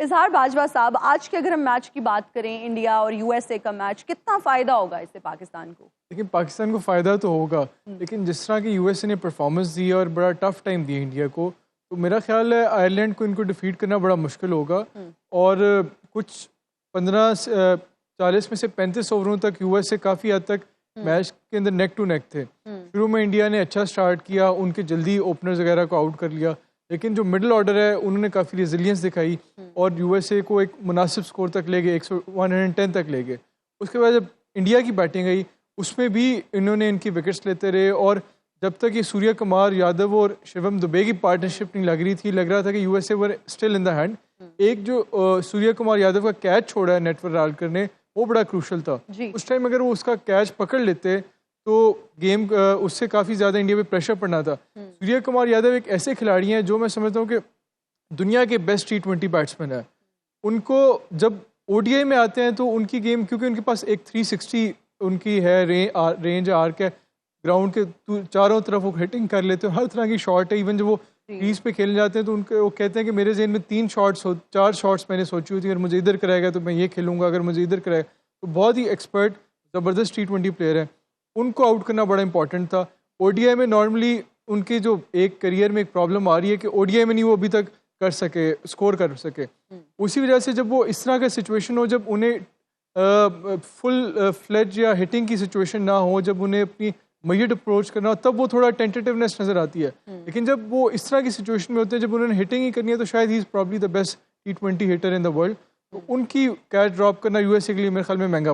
इजहार बाजवा साहब, आज के अगर हम मैच की बात करें, इंडिया और यूएसए का मैच, कितना फ़ायदा होगा इससे पाकिस्तान को? लेकिन पाकिस्तान को फ़ायदा तो होगा, लेकिन जिस तरह की यूएसए ने परफॉर्मेंस दी और बड़ा टफ टाइम दिया इंडिया को, तो मेरा ख्याल है आयरलैंड को इनको डिफीट करना बड़ा मुश्किल होगा। और कुछ 40 में से 35 ओवरों तक यूएसए काफ़ी हद तक मैच के अंदर नेक टू नेक थे। शुरू में इंडिया ने अच्छा स्टार्ट किया, उनके जल्दी ओपनर्स वगैरह को आउट कर लिया, लेकिन जो मिडिल ऑर्डर है उन्होंने काफ़ी रेजिलियंस दिखाई और यूएसए को एक मुनासिब स्कोर तक ले गए, 110 तक ले गए। उसके बाद जब इंडिया की बैटिंग आई, उसमें भी इन्होंने इनकी विकेट्स लेते रहे और जब तक ये सूर्य कुमार यादव और शिवम दुबे की पार्टनरशिप नहीं लग रही थी, लग रहा था कि USA were still in the hand. एक जो सूर्य कुमार यादव का कैच छोड़ा है नेटवर रालकर ने, वो बड़ा क्रूशल था। उस टाइम अगर वो उसका कैच पकड़ लेते तो गेम उससे काफ़ी ज़्यादा इंडिया पे प्रेशर पड़ना था। सूर्य कुमार यादव एक ऐसे खिलाड़ी हैं जो मैं समझता हूँ कि दुनिया के बेस्ट T20 बैट्समैन है। उनको जब ओडीआई में आते हैं तो उनकी गेम, क्योंकि उनके पास एक 360 उनकी है रेंज आर्क है, ग्राउंड के चारों तरफ वो हिटिंग कर लेते हैं, हर तरह की शॉट है। इवन जब वो क्रीज पे खेलने जाते हैं तो उनके वो कहते हैं कि मेरे जहन में 4 शॉट्स मैंने सोची हुई थी, अगर मुझे इधर कराएगा तो मैं ये खेलूंगा, अगर मुझे इधर कराएगा। तो बहुत ही एक्सपर्ट ज़बरदस्त T20 प्लेयर है, उनको आउट करना बड़ा इंपॉर्टेंट था। ओडीआई में नॉर्मली उनके जो एक करियर में एक प्रॉब्लम आ रही है कि ओडीआई में नहीं वो अभी तक कर सके, स्कोर कर सके। उसी वजह से जब वो इस तरह का सिचुएशन हो, जब उन्हें फुल फ्लेज या हिटिंग की सिचुएशन ना हो, जब उन्हें अपनी मैयड अप्रोच करना हो, तब वो थोड़ा टेंटेटिवनेस नज़र आती है। लेकिन जब वो इस तरह की सिचुएशन में होते हैं, जब उन्होंने हिटिंग ही करनी है, तो शायद he is probably the best T20 hitter in the world. तो उनकी कैच ड्रॉप करना यूएसए के लिए मेरे ख्याल में महंगा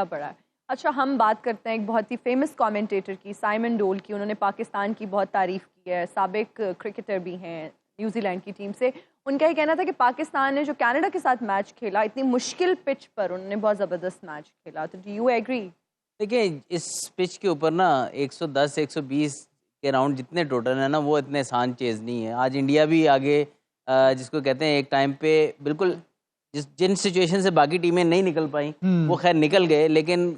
पड़ा। अच्छा, हम बात करते हैं एक बहुत ही फेमस कमेंटेटर की, साइमन डोल की। उन्होंने पाकिस्तान की बहुत तारीफ़ की है, साबिक क्रिकेटर भी हैं न्यूजीलैंड की टीम से। उनका ये कहना था कि पाकिस्तान ने जो कनाडा के साथ मैच खेला, इतनी मुश्किल पिच पर उन्होंने बहुत ज़बरदस्त मैच खेला। तो डू यू एग्री? देखिए, इस पिच के ऊपर ना 110-120 के राउंड जितने टोटल है ना, वो इतने आसान चेज़ नहीं है। आज इंडिया भी आगे जिसको कहते हैं एक टाइम पे बिल्कुल जिन सिचुएशन से बाकी टीमें नहीं निकल पाई, वो खैर निकल गए, लेकिन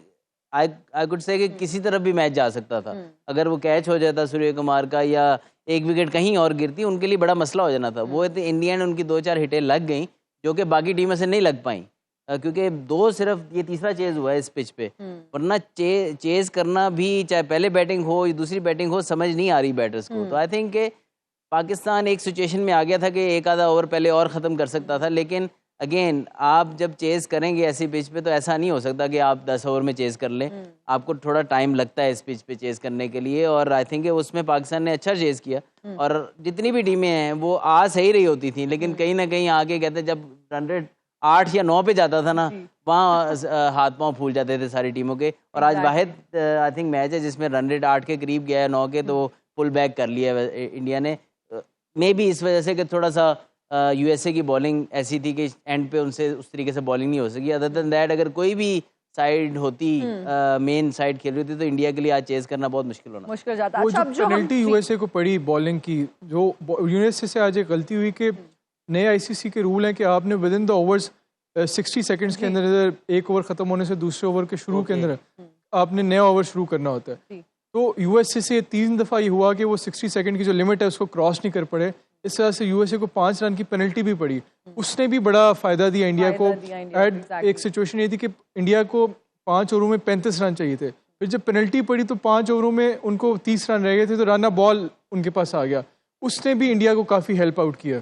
आई कुड से कि किसी तरफ भी मैच जा सकता था। अगर वो कैच हो जाता सूर्य कुमार का या एक विकेट कहीं और गिरती, उनके लिए बड़ा मसला हो जाना था। वो इंडिया ने उनकी 2-4 हिटें लग गई जो कि बाकी टीमों से नहीं लग पाई, क्योंकि सिर्फ ये तीसरा चेज हुआ है इस पिच पे। वरना चेज करना भी, चाहे पहले बैटिंग हो या दूसरी बैटिंग हो, समझ नहीं आ रही बैटर्स को। तो आई थिंक कि पाकिस्तान एक सिचुएशन में आ गया था कि एक आधा ओवर पहले और ख़त्म कर सकता था, लेकिन अगेन आप जब चेज़ करेंगे ऐसी पिच पे तो ऐसा नहीं हो सकता कि आप 10 ओवर में चेज़ कर लें। आपको थोड़ा टाइम लगता है इस पिच पे चेज़ करने के लिए, और आई थिंक उसमें पाकिस्तान ने अच्छा चेज़ किया। और जितनी भी टीमें हैं वो आ सही रही होती थी, लेकिन कहीं ना कहीं आगे कहते जब रन रेट 8 या 9 पे जाता था ना, वहाँ हाथ पाँव फूल जाते थे सारी टीमों के। और आज वाहिद आई थिंक मैच है जिसमें रन रेट 8 के करीब गया है, 9 के, तो फुल बैक कर लिया इंडिया ने। मे बी इस वजह से कि थोड़ा सा यूएसए की बॉलिंग ऐसी थी कि एंड पे उनसे उस तरीके से बॉलिंग नहीं हो सकी। अदर देन दैट, अगर कोई भी साइड होती, मेन साइड खेल रही थी, तो इंडिया के लिए आज चेज करना बहुत मुश्किल जाता। वो जो पेनल्टी यूएसए को पड़ी बॉलिंग की, जो यूएसए से आज एक गलती हुई कि नए आईसीसी के रूल हैं कि आपने with in the overs 60 seconds के अंदर, एक ओवर खत्म होने से दूसरे ओवर के शुरू के अंदर आपने नया ओवर शुरू करना होता है। तो यूएसए से 3 दफ़ा ये हुआ कि वो 60 सेकंड की जो लिमिट है उसको क्रॉस नहीं कर पड़े। इस वजह से यूएसए को 5 रन की पेनल्टी भी पड़ी। उसने भी बड़ा फ़ायदा दिया इंडिया को। एक सिचुएशन ये थी कि इंडिया को 5 ओवरों में 35 रन चाहिए थे, फिर जब पेनल्टी पड़ी तो 5 ओवरों में उनको 30 रन रह गए थे, तो राना बॉल उनके पास आ गया। उसने भी इंडिया को काफ़ी हेल्प आउट किया।